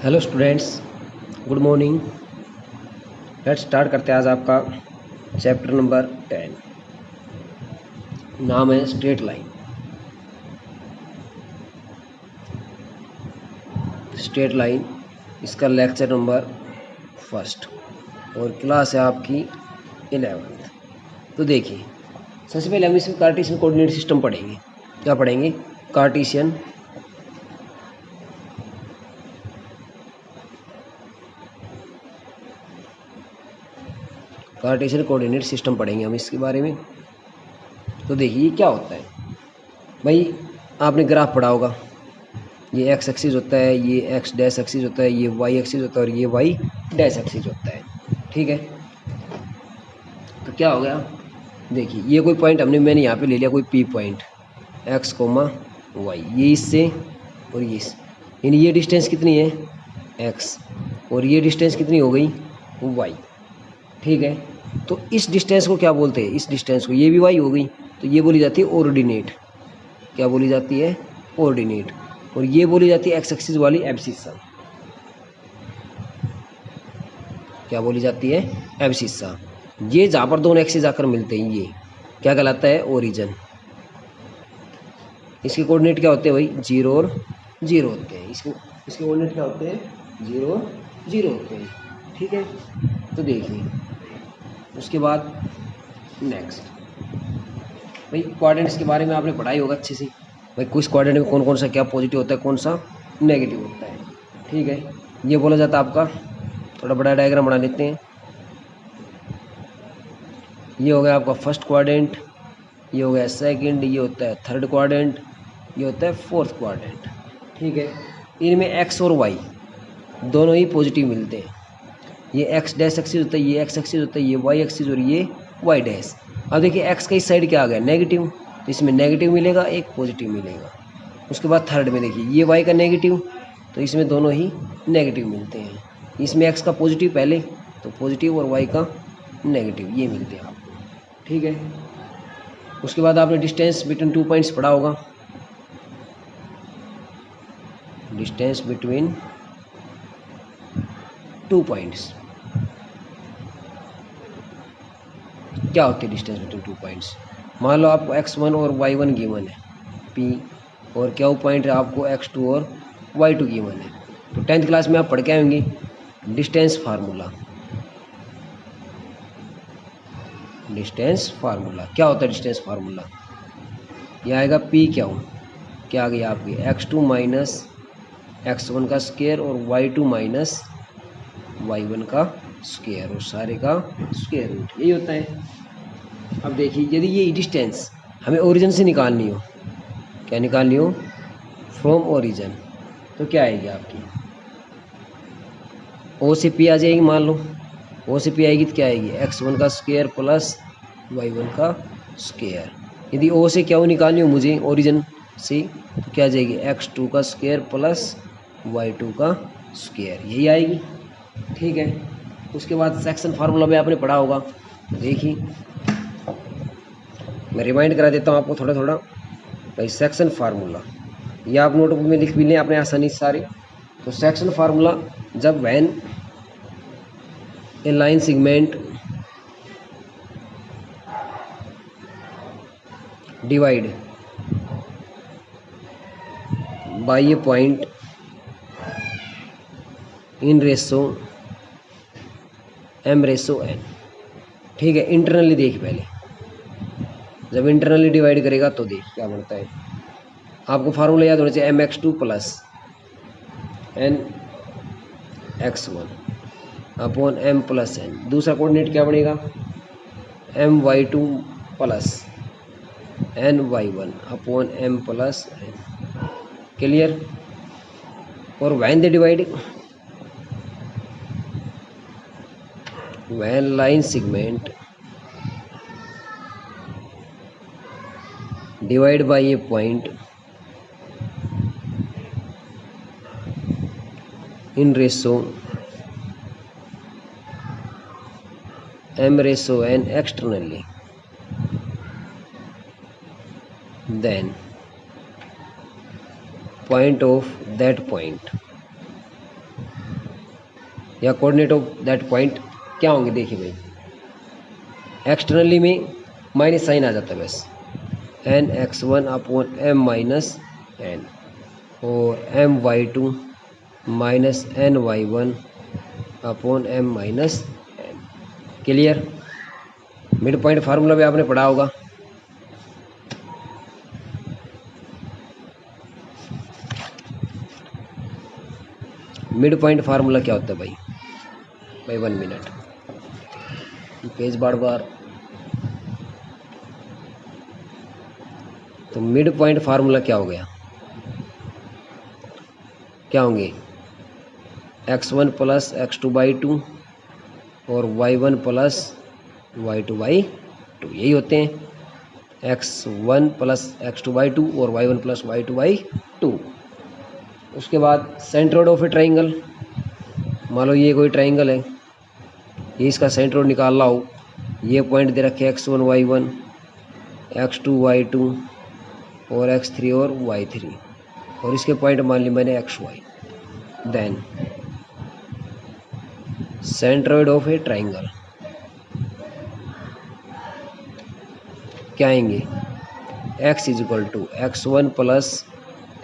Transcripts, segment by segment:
Hello students, good morning. Let's start करते हैं आज आपका चैप्टर नंबर 10। नाम है स्ट्रेट लाइन। स्ट्रेट लाइन इसका लेक्चर नंबर फर्स्ट और क्लास है आपकी 11th। तो देखिए, सबसे पहले हम इसमें कार्टेशियन कोऑर्डिनेट सिस्टम पढ़ेंगे। क्या पढ़ेंगे? कार्टेशियन कोऑर्डिनेट सिस्टम पढ़ेंगे हम इसके बारे में। तो देखिए क्या होता है भाई, आपने ग्राफ पढ़ा होगा। ये एक्स एक्सिस होता है, ये एक्स डैश एक्सिस होता है, ये वाई एक्सिस होता है और ये वाई डैश एक्सिस होता है। ठीक है, तो क्या हो गया? देखिए ये कोई पॉइंट मैंने यहाँ पे ले लिया, कोई P point x comma y, ये इससे और ये इससे, यानी ये डिस्टेंस कितनी है? एक्स, और ये डिस्टेंस कितनी हो गई? वाई। ठीक है, तो इस डिस्टेंस को क्या बोलते हैं? इस डिस्टेंस को, ये भी वाई हो गई, तो ये बोली जाती है ऑर्डिनेट। क्या बोली जाती है? ऑर्डिनेट। और ये बोली जाती है एक्स एक्सिस वाली एब्सिसा। क्या बोली जाती है? एब्सिसा। ये जहाँ पर दोनों एक्सिस आकर मिलते हैं, ये क्या कहलाता है? ओरिजिन। इसके कोऑर्डिनेट क्या होते हैं भाई? 0 और 0 होते हैं। इसके कोऑर्डिनेट क्या होते हैं? 0 और 0 होते हैं। ठीक है, तो देखिए उसके बाद नेक्स्ट भाई, कोऑर्डिनेट्स के बारे में आपने पढ़ाई होगा अच्छे से। भाई कुछ कोऑर्डिनेट में कौन कौन सा क्या पॉजिटिव होता है, कौन सा नेगेटिव होता है। ठीक है, ये बोला जाता है आपका, थोड़ा बड़ा डायग्राम बना लेते हैं। ये हो गया आपका फर्स्ट क्वाड्रेंट, ये हो गया सेकंड, ये होता है थर्ड क्वाड्रेंट, ये होता है फोर्थ क्वाड्रेंट। ठीक है, इनमें एक्स और वाई दोनों ही पॉजिटिव मिलते हैं। ये एक्स डैश एक्सिस होता है, ये एक्स एक्सिस होता है, ये वाई एक्सिस और ये वाई डैश। अब देखिए एक्स का इस साइड क्या आ गया? नेगेटिव, तो इसमें नेगेटिव मिलेगा, एक पॉजिटिव मिलेगा। उसके बाद थर्ड में देखिए ये वाई का नेगेटिव, तो इसमें दोनों ही नेगेटिव मिलते हैं। इसमें एक्स का पॉजिटिव पहले, तो पॉजिटिव, और वाई का नेगेटिव, ये मिलते हैं आपको। ठीक है, उसके बाद आपने डिस्टेंस बिटवीन 2 पॉइंट्स पढ़ा होगा। डिस्टेंस बिटवीन 2 पॉइंट्स क्या होती है? डिस्टेंस बिटवीन 2 पॉइंट्स, मान लो आपको x1 और y1 गिवन है P, और क्या पॉइंट है आपको x2 और y2 गिवन है। तो 10th क्लास में आप पढ़ के आएंगे डिस्टेंस फार्मूला। डिस्टेंस फार्मूला क्या होता है? डिस्टेंस फार्मूला ये आएगा P क्या आ गई आपकी? x2 माइनस x1 का स्क्वायर और y2 माइनस y1 का स्क्वायर, और सारे का स्क्वायर रूट, यही होता है। अब देखिए यदि ये डिस्टेंस हमें ओरिजिन से निकालनी हो, क्या निकालनी हो? फ्रॉम ओरिजिन, तो क्या आएगी आपकी? ओ से पी आ जाएगी। मान लो ओ से पी आएगी तो क्या आएगी? x1 का स्क्वायर प्लस y1 का स्क्वायर। यदि ओ से क्या निकालनी हो मुझे ओरिजिन से, तो क्या आ जाएगी? x2 का स्क्वायर प्लस y2 का स्क्वायर, यही आएगी। ठीक है, उसके बाद सेक्शन फार्मूला भी आपने पढ़ा होगा। देखिए मैं रिमाइंड करा देता हूँ आपको थोड़ा थोड़ा। भाई सेक्शन फार्मूला ये आप नोटबुक में लिख भी लें आपने आसानी से सारे। तो सेक्शन फार्मूला, जब when A line segment divide by a point in ratio m ratio n। ठीक है, इंटरनली देख पहले, जब इंटरनली डिवाइड करेगा तो देख क्या बनता है। आपको फार्मूला याद होना चाहिए, mx2 plus n x1 upon m plus n। दूसरा कोऑर्डिनेट क्या बनेगा? my2 plus ny1 upon m plus n। Clear? और when they divide, when line segment divide by a point in ratio m ratio n externally, then point of that point या coordinate of that point क्या होंगे? देखिए भाई, externally में minus sign आ जाता है बस, n x one upon m minus n, और m y two minus n y one upon m minus n. Clear? Mid point formula भी आपने पढ़ा होगा। मिड पॉइंट फार्मूला क्या होता है भाई? 1 मिनट, पेज बार बार। तो मिड पॉइंट फार्मूला क्या हो गया? क्या होंगे? x1 प्लस x2/2 और y1 प्लस y2/2, यही होते हैं। x1 प्लस x2/2 और y1 प्लस y2/2। उसके बाद सेंट्रोइड ऑफ ए ट्राइंगल, मान लो ये कोई ट्राइंगल है, ये इसका सेंट्रोइड निकालना हो, ये पॉइंट दे रखे x1 y1, x2 y2 और x3 और y3, और इसके पॉइंट मान ली मैंने xy। Then centroid of a triangle क्या आएंगे? x is equal to x1 plus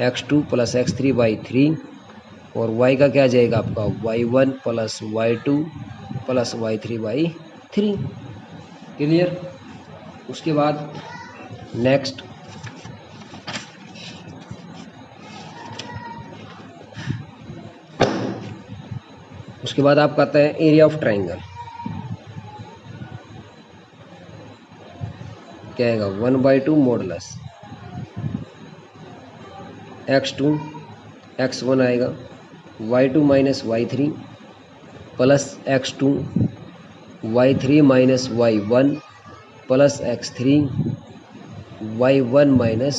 x2 plus x3/3, और y का क्या जाएगा आपका? y1 plus y2 plus y3/3। Clear? उसके बाद नेक्स्ट उसके बाद आपका आता है एरिया ऑफ ट्राइंगल। क्या आएगा? 1/2 मॉडुलस x2 x1 आएगा, y2 minus y3 plus x2 y3 minus y1 plus x3 y1 minus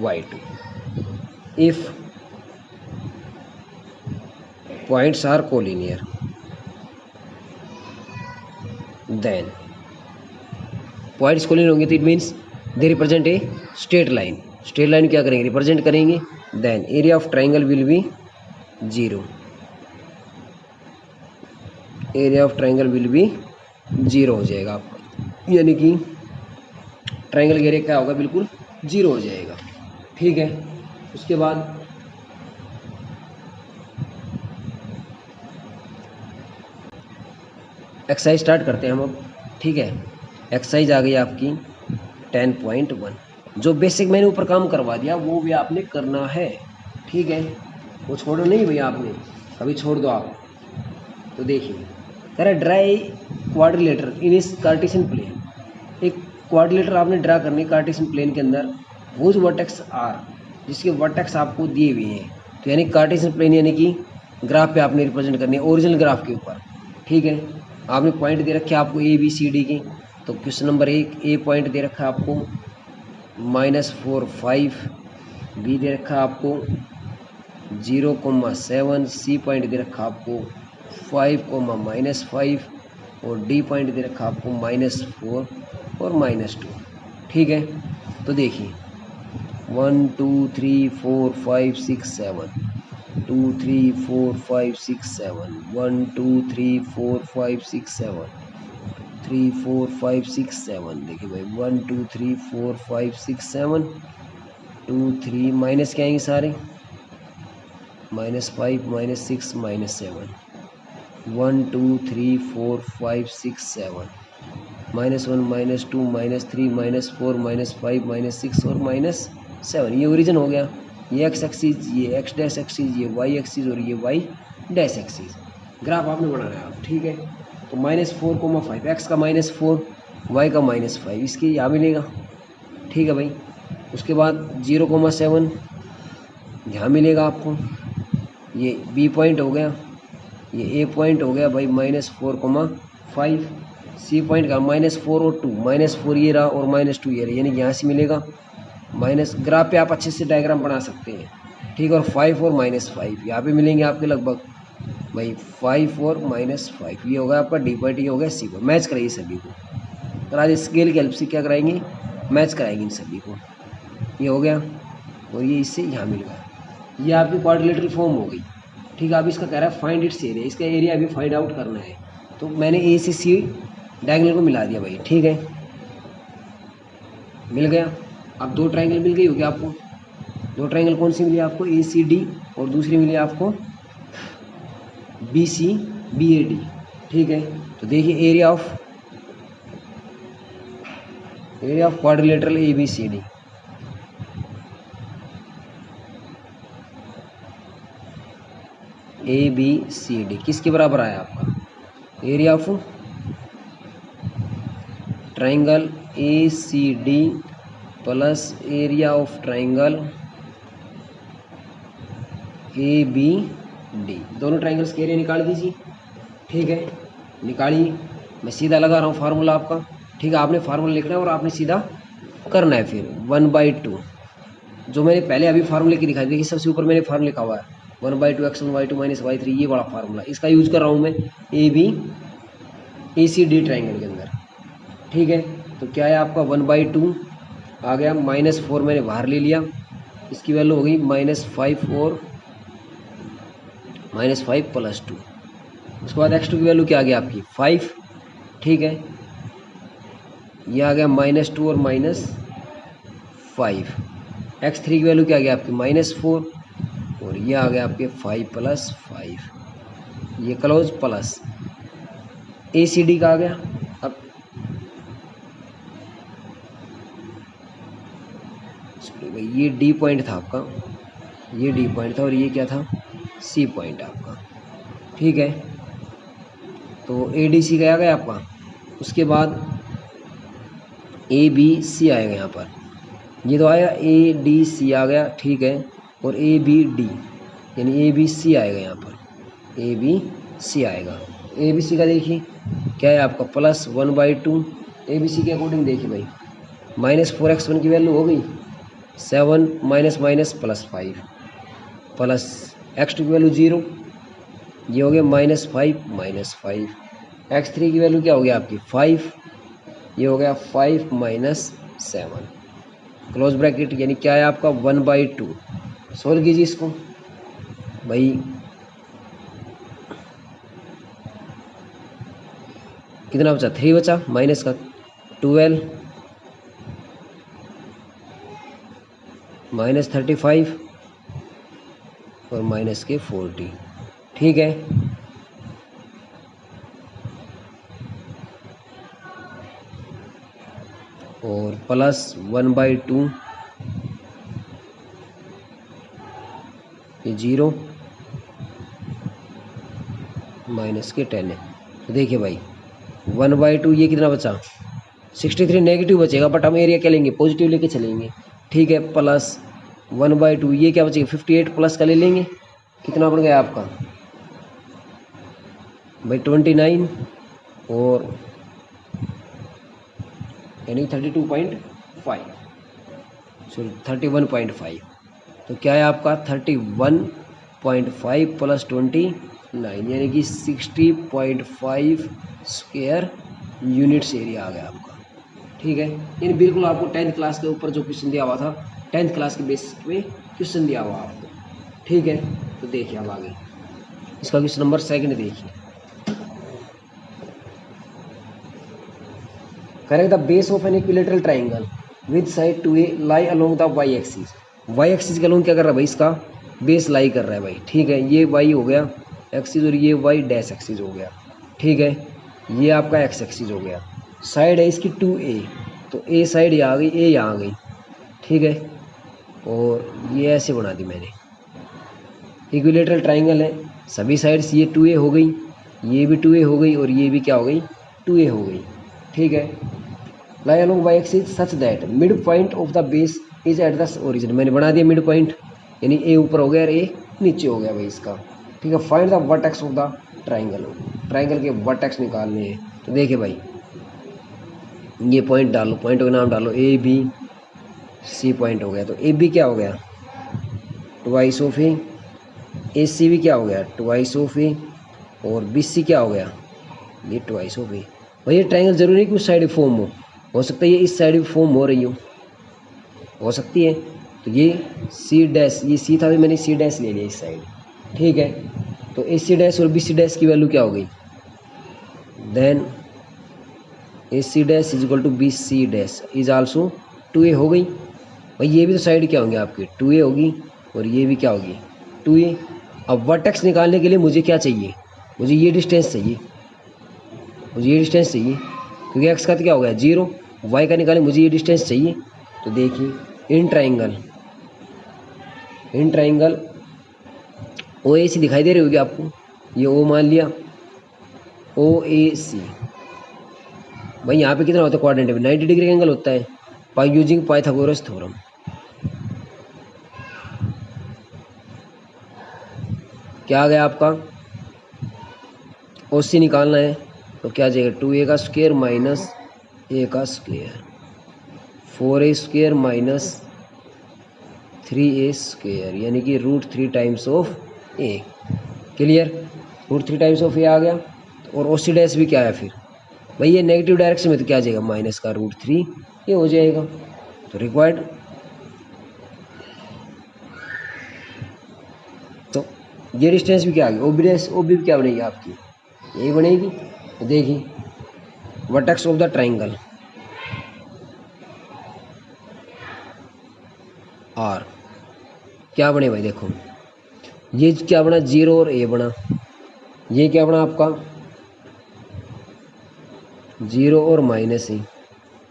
y2। If points are collinear, then points collinear होंगे तो it means they represent a straight line. Straight line क्या करेंगे? Represent करेंगे। Then area of triangle will be 0, area of triangle will be 0 हो जाएगा आपका, यानी कि ट्राइंगल का एरिया क्या होगा? बिल्कुल 0 हो जाएगा। ठीक है? उसके बाद एक्सरसाइज स्टार्ट करते हैं हम अब। ठीक है? एक्सरसाइज आ गई आपकी 10.1। जो बेसिक मैंने ऊपर काम करवा दिया वो भी आपने करना है। ठीक है? वो छोड़ो नहीं भैया, आपने कभी छोड़ दो आप। तो देखिए, कह रहा है ड्राई क्वाड्रिलेटर इन इस कार्टेशियन प्लेन। एक क्वाड्रिलेटर आपने ड्रा करनी कार्टेशियन प्लेन के अंदर, वो वर्टेक्स आर, जिसके वर्टेक्स आपको दिए हुए हैं। तो यानी कार्टेशियन प्लेन यानी कि ग्राफ पे आपने रिप्रेजेंट करनी है, ओरिजिनल ग्राफ के ऊपर। ठीक है? आपने पॉइंट दे रखे आपको ए बी सी डी की। तो क्वेश्चन नंबर 1 ए पॉइंट दे रखा है आपको -4 5, बी दे रखा आपको 0,7, सी पॉइंट दे रखा आपको 5, -5, और डी पॉइंट दे रखा आपको -4 और -2। ठीक है? तो देखिए 1 2 3 4 5 6 7, 2 3 4 5 6 7, 1 2 3 4 5 6 7, 3 4 5 6 7। देखिए भाई 1 2 3 4 5 6 7, 2 3 माइनस क्या आएंगे सारे? -5 -6 -7, 1 2 3 4 5 6 7, -1 -2 -3 -4 -5 -6 और -7। ये ओरिजिन हो गया। ये एक्स एक्सिस, ये एक्स डैश एक्सिस, ये वाई एक्सिस और ये वाई डैश एक्सिस। ग्राफ आपने बनाना है आप। ठीक है? तो -4,5, एक्स का -4, वाई का -5, इसके यहाँ मिलेगा। ठीक है भाई? उसके बाद 0,7 यहाँ मिलेगा आपको। ये बी पॉइंट हो गया, ये ए पॉइंट हो गया भाई -4,5, सी पॉइंट का -4 और 2, -4 ये रहा और -2 ये रहा, यानी यहाँ से मिलेगा माइनस। ग्राफ पे आप अच्छे से डायग्राम बना सकते हैं। ठीक है? और 5 और -5 यहाँ पे मिलेंगे आपके लगभग भाई 5 और -5। ये होगा आपका डी पॉइंट, ये हो गया सी पॉइंट। मैच कराइए सभी को, और आज स्केल की हेल्प से क्या कराएंगे? मैच कराएंगे इन सभी को। ये हो गया, और ये इससे यहाँ मिल गया। ये आपकी क्वाड्रिलेटरल फॉर्म हो गई। ठीक है। अब इसका कह रहा है फाइंड इट्स एरिया, इसका एरिया अभी फाइंड आउट करना है। तो मैंने ए से सी डायगोनल को मिला दिया भाई, ठीक है, मिल गया। अब दो ट्रायंगल मिल गई होगी आपको। दो ट्रायंगल कौन सी मिली आपको? ए सी डी, और दूसरी मिली आपको B C B A D, ठीक है। तो देखिए area of quadrilateral A B C D, A B C D किसके बराबर आया आपका? Area of triangle A C D plus area of triangle A B D. दोनों ट्रायंगल्स के एरिया निकाल दीजिए, ठीक है, निकालिए। मैं सीधा लगा रहा हूँ फार्मूला आपका, ठीक है। आपने फार्मूला लिखना है और आपने सीधा करना है। फिर 1/2 जो मैंने पहले अभी फार्मूले की दिखाई, देखिए सबसे ऊपर मैंने फार्मूला लिखा हुआ है 1/2 x1 y2 माइनस y3, ये वाला फार्मूला, इसका यूज कर रहा हूँ मैं ए सी डी ट्रायंगल के अंदर, ठीक है। तो क्या है आपका 1/2 आ गया, -4 मैंने बाहर ले लिया, इसकी वैल्यू हो गई -5 और -5 + 2। उसके बाद x2 की वैल्यू क्या आ गया आपकी 5, ठीक है। ये आ गया -2 और -5। x3 की वैल्यू क्या आ गया आपकी -4, और ये आ गया आपके 5 + 5, ये क्लोज प्लस ए सी डी का आ गया। अब ये डी पॉइंट था आपका, ये डी पॉइंट था, और ये क्या था? सी पॉइंट आपका, ठीक है। तो ए डी सी का आ गया आपका। उसके बाद ए बी सी आएगा यहाँ पर, ये तो आया ए डी सी आ गया, ठीक है। और ए बी डी यानी ए बी सी आएगा यहाँ पर, ए बी सी आएगा। ए बी सी का देखिए क्या है आपका +1/2। ए बी सी के अकॉर्डिंग देखिए भाई, -4x1 की वैल्यू हो गई 7 माइनस +5 प्लस x2 की वैल्यू 0, ये हो गया -5 -5। x3 की वैल्यू क्या हो गया आपकी 5, ये हो गया 5 - 7 क्लोज ब्रैकेट, यानी क्या है आपका 1/2। सोल्व कीजिए इसको भाई, कितना बचा? 3 बचा, माइनस का 12 -35 और माइनस के 40, ठीक है। और +1/2, ये 0 माइनस के 10 है। तो देखिए भाई 1/2, ये कितना बचा? 63 नेगेटिव बचेगा, बट हम एरिया क्या लेंगे? पॉजिटिव लेके चलेंगे, ठीक है। +1/2, ये क्या बचेगा? 58 प्लस का ले लेंगे, कितना बन गया आपका भाई 29, और यानी 32.5, सॉरी 31.5। तो क्या है आपका 31.5 + 29 यानी कि 60.5 स्क्वायर यूनिट्स एरिया आ गया आपका, ठीक है। यानी बिल्कुल आपको 10th क्लास के ऊपर जो क्वेश्चन दिया हुआ था, 10th क्लास के बेसिस पे क्वेश्चन दिया हुआ आपको, ठीक है। तो देखिए अब आगे इसका क्वेश्चन नंबर 2 देखिए, correct the base of an equilateral triangle with side 2a lie along the y axis. y axis के अलोंग क्या कर रहा है भाई? इसका बेस लाई कर रहा है भाई, ठीक है। ये y हो गया एक्सिस और ये y डैश एक्सिस हो गया, ठीक है। ये आपका x एक्सिस हो गया। साइड है इसकी 2a, तो a साइड यहाँ आ गई, a यहाँ आ गई, ठीक है। और ये ऐसे बना दी मैंने, इक्विलेटरल ट्राइंगल है, सभी साइड्स ये 2a हो गई, ये भी 2a हो गई, और ये भी क्या हो गई? 2a हो गई, ठीक है। Lie along y axis such that mid point of the base is at the origin. मैंने बना दिया मिड पॉइंट, यानी a ऊपर हो गया और a नीचे हो गया भाई इसका, ठीक है। Find the vertex of the triangle, triangle के वर्टेक्स निकालने हैं। तो देखिए भाई ये पॉइंट डालो, पॉइंट का नाम डालो ए बी सी, पॉइंट हो गया। तो ए बी क्या हो गया? ट्वाइस ऑफ ए, ए सी भी क्या हो गया? ट्वाइस ऑफ ए, और बी सी क्या हो गया? ये ट्वाइस ऑफ ए। भाई ये ट्राइंगल जरूरी नहीं कि उस साइड फॉर्म हो सकता है ये इस साइड भी फॉर्म हो रही हो सकती है। तो ये सी डैश, ये सी था, मैंने सी डैश ले लिया इस साइड, ठीक है। तो ए सी डैश और बी सी डैश की वैल्यू क्या हो गई, then A C dash is equal to B C dash is also 2a हो गई। भाई ये भी तो साइड क्या होंगे आपकी 2a होगी और ये भी क्या होगी 2a। अब वर्टेक्स निकालने के लिए मुझे क्या चाहिए, मुझे ये डिस्टेंस चाहिए, मुझे ये डिस्टेंस चाहिए क्योंकि एक्स का तो क्या हो गया 0, वाई का निकाले मुझे ये डिस्टेंस चाहिए। तो देखिए इन ट्राइंगल ओ ए सी दिखाई दे रही होगी आपको, ये ओ मान लिया ओ ए सी। भाई यहाँ पे कितना होता है क्वाड्रेंट में 90 डिग्री का एंगल होता है बाय यूजिंग पाइथागोरस थ्योरम। क्या आ गया आपका ओ सी निकालना है तो क्या आ जाएगा 2a का स्क्वायर माइनस a का square 4a square minus 3a square यानी कि √3 times of a। Clear, √3 times of a आ गया। और ओ सी डैश भी क्या है फिर, भाई ये नेगेटिव डायरेक्शन में तो क्या आ जाएगा माइनस का √3 ये हो जाएगा। तो रिक्वायर्ड तो ये डिस्टेंस भी क्या आ गई O B dash, O B क्या बनेगी आपकी यही बनेगी। तो देखिए vertex of the triangle are क्या बने भाई, देखो ये क्या बना 0 और a बना, ये क्या बना आपका 0 और माइनस a,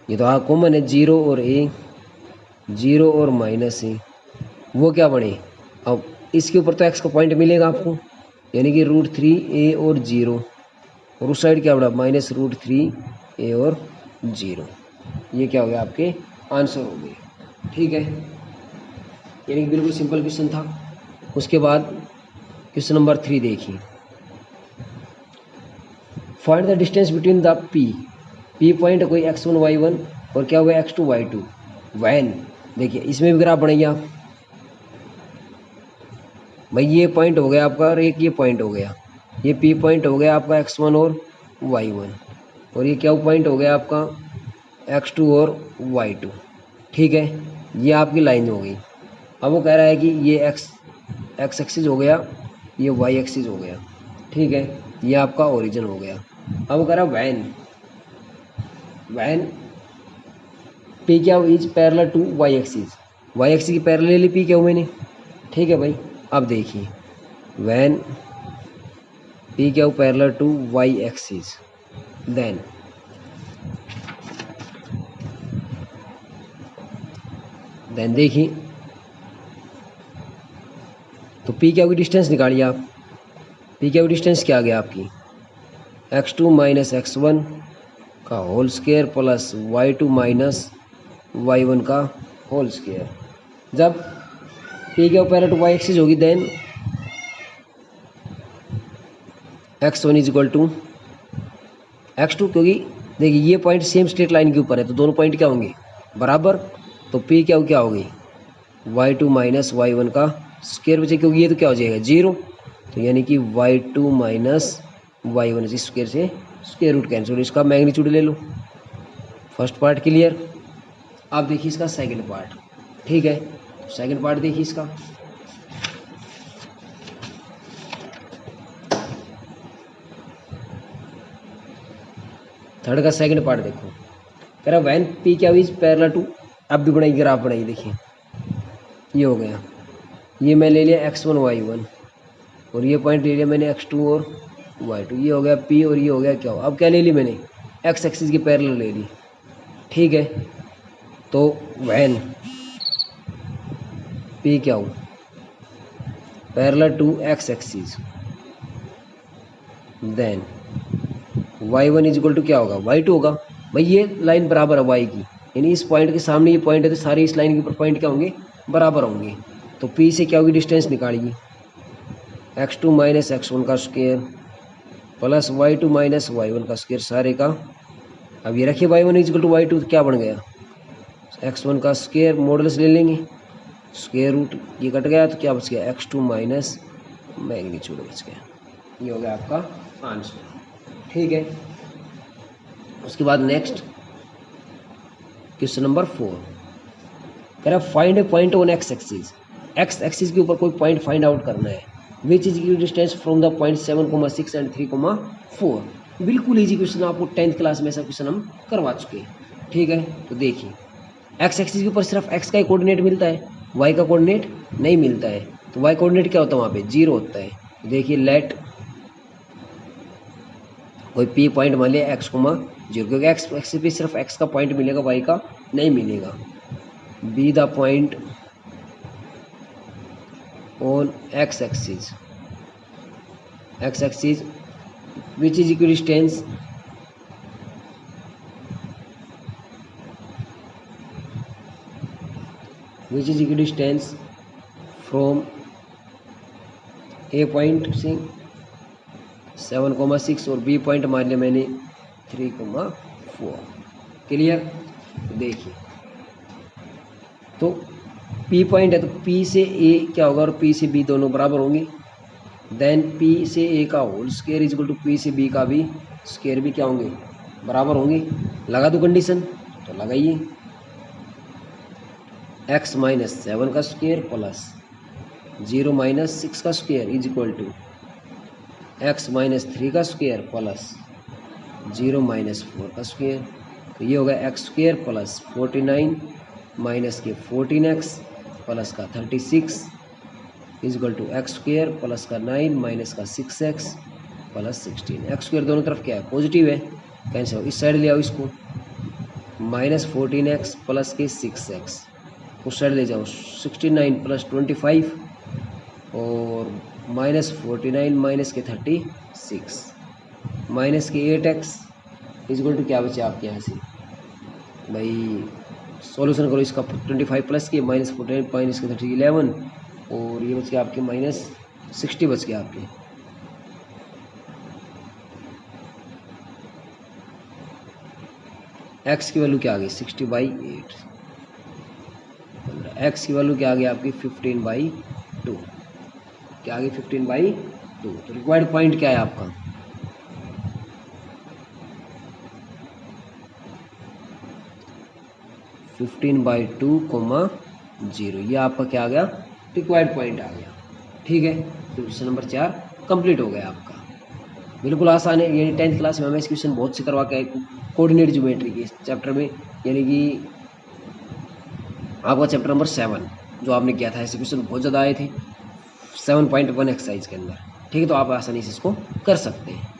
ये तो हाँ कॉमन है 0 और a, 0 और माइनस a, वो क्या बने। अब इसके ऊपर तो x का पॉइंट मिलेगा आपको यानी कि √3a और 0, और उस साइड क्या बना माइनस √3a और 0। ये क्या हो गया आपके आंसर हो गए। ठीक है, यानी कि बिल्कुल सिंपल क्वेश्चन था। उसके बाद क्वेश्चन नंबर 3 देखिए, find the distance between the P point कोई x1 y1 और क्या हुआ x2 y2 वैन। देखिए इसमें भी ग्राफ बनाइए आप, भाई ये पॉइंट हो गया आपका और एक ये पॉइंट हो गया, ये पी पॉइंट हो गया आपका x1 और y1 और ये क्या पॉइंट हो गया आपका x2 और y2। ठीक है, ये आपकी लाइन हो गई। अब वो कह रहा है कि ये एक्स एक्सिस हो गया, ये वाई एक्सिस हो गया। ठीक है, ये आपका ओरिजिन हो गया। अब वो कह रहा है वैन पी क्या is parallel to Y axis, Y axis की पैरेलल पी क्या मैंने। ठीक है भाई, अब देखिए वैन पी क्या parallel to Y axis then देखिए तो पी क्या की डिस्टेंस निकालिए आप, पी क्या की डिस्टेंस क्या आ गया आपकी x2 माइनस x1 का whole square plus y2 minus y1 का होल स्क्वायर। जब पी क्या पैरेलल टू वाई एक्सिस होगी then x1 is equal to x2, क्योंकि देखिए ये पॉइंट सेम स्ट्रेट लाइन के ऊपर है तो दोनों पॉइंट क्या होंगे बराबर। तो पी क्या होगी y2 माइनस y1 का स्क्वायर बचे, क्योंकि ये तो क्या हो जाएगा 0, तो यानी कि y2 माइनस y1 इस स्क्वायर से स्क्वायर रूट कैंसिल, इसका मैग्नीट्यूड ले लो। First part clear. अब देखिए इसका सेकंड पार्ट। ठीक है, सेकंड पार्ट देखिए इसका, थर्ड का सेकंड पार्ट देखो, कह रहा वैन पी क्या इज पैरेलल टू, अब भी बनाइए ग्राफ बनाइए। देखिए ये हो गया, ये मैं ले लिया x1 y1 और ये पॉइंट ले लिया मैंने x2 और y2, ये हो गया p और ये हो गया क्या हो, अब क्या ले ली मैंने x एक्सिस की पैरेलल ले ली। ठीक है, तो वैन p क्या हो parallel to x axis then y1 is equal to क्या होगा y2 होगा। भाई ये लाइन बराबर है y की, यानी इस पॉइंट के सामने ये पॉइंट है तो सारे इस लाइन के ऊपर पॉइंट क्या होंगे बराबर होंगे। तो p से क्या होगी डिस्टेंस निकालिए x2 माइनस x1 का square plus y2 minus y1 का स्क्वायर सारे का। अब ये रखिए y1 is equal to y2 तो क्या बन गया x1 का स्क्वायर मॉडल्स ले लेंगे, स्क्वायर रूट ये कट गया तो क्या बच गया x2 माइनस मैग्नीट्यूड बच गया। ये हो गया आपका आंसर। ठीक है, उसके बाद नेक्स्ट क्वेश्चन नंबर 4 कह रहा find A point on x axis, x axis के ऊपर कोई पॉइंट फाइंड आउट करना है। Which is equal distance from the point 7,6 and 3,4। बिल्कुल इजी क्वेश्चन, आपको 10th क्लास में ऐसा क्वेश्चन हम करवा चुके हैं। ठीक है, तो देखिए एक्स एक्सिस के ऊपर सिर्फ एक्स का ही कोऑर्डिनेट मिलता है, वाई का कोऑर्डिनेट नहीं मिलता है। तो वाई कोऑर्डिनेट क्या होता है, वहाँ पे 0 होता है। तो देखिए लेट कोई पी पॉइंट मान लिया एक्स कोमा 0, क्योंकि एक्स एक्सिस पे सिर्फ एक्स का पॉइंट मिलेगा, वाई का नहीं मिलेगा। Be the point on x axis which is equal distance from A point से 7,6 और बी पॉइंट मान लिया मैंने 3,4। क्लियर। देखिए तो पी पॉइंट है तो पी से ए क्या होगा और पी से बी दोनों बराबर होंगे। देन पी से ए का whole square is equal to P से बी का भी स्क्वायर भी क्या होंगे, बराबर होंगे। लगा दो कंडीशन, तो लगाइए x माइनस 7 का स्क्वायर प्लस 0 माइनस 6 का square is equal to x minus 3 का स्क्वायर प्लस 0 माइनस 4 का स्क्वायर। तो ये होगा एक्स स्क्वायर प्लस 49 माइनस के 14x प्लस का 36 is equal to x square plus का 9 माइनस का 6x प्लस 16। एक्स स्क्वायर दोनों तरफ क्या है, पॉजिटिव है, कैंसिल हो। इस साइड ले आओ इसको, माइनस 14x प्लस के 6x उस साइड ले जाओ, 69 प्लस 25 और माइनस 49 माइनस के 36 माइनस के 8x इज इक्वल टू क्या बचे आपके यहाँ से भाई, सॉल्यूशन करो इसका। 25 प्लस के माइनस 49 माइनस के 30 11 और ये बच गया आपके माइनस 60 बच गया आपके। एक्स की वैल्यू क्या आ गई 60/8, एक्स की वैल्यू क्या आ गई आपकी 15/2, क्या आ गई 15/2। तो रिक्वायर्ड पॉइंट क्या है आपका, फिफ्टीन बाई 2,0। ये आपका क्या आ गया, रिक्वायर्ड पॉइंट आ गया। ठीक है, तो क्वेश्चन नंबर 4 कंप्लीट हो गया आपका। बिल्कुल आसान है, यानी 10th क्लास में हमें इस क्वेश्चन बहुत से करवा के कोऑर्डिनेट ज्योमेट्री के चैप्टर में, यानी कि आपका चैप्टर नंबर 7 जो आपने किया था, ऐसे क्वेश्चन बहुत ज़्यादा आए थे 7.1 एक्सरसाइज के अंदर। ठीक है, तो आप आसानी से इसको कर सकते हैं।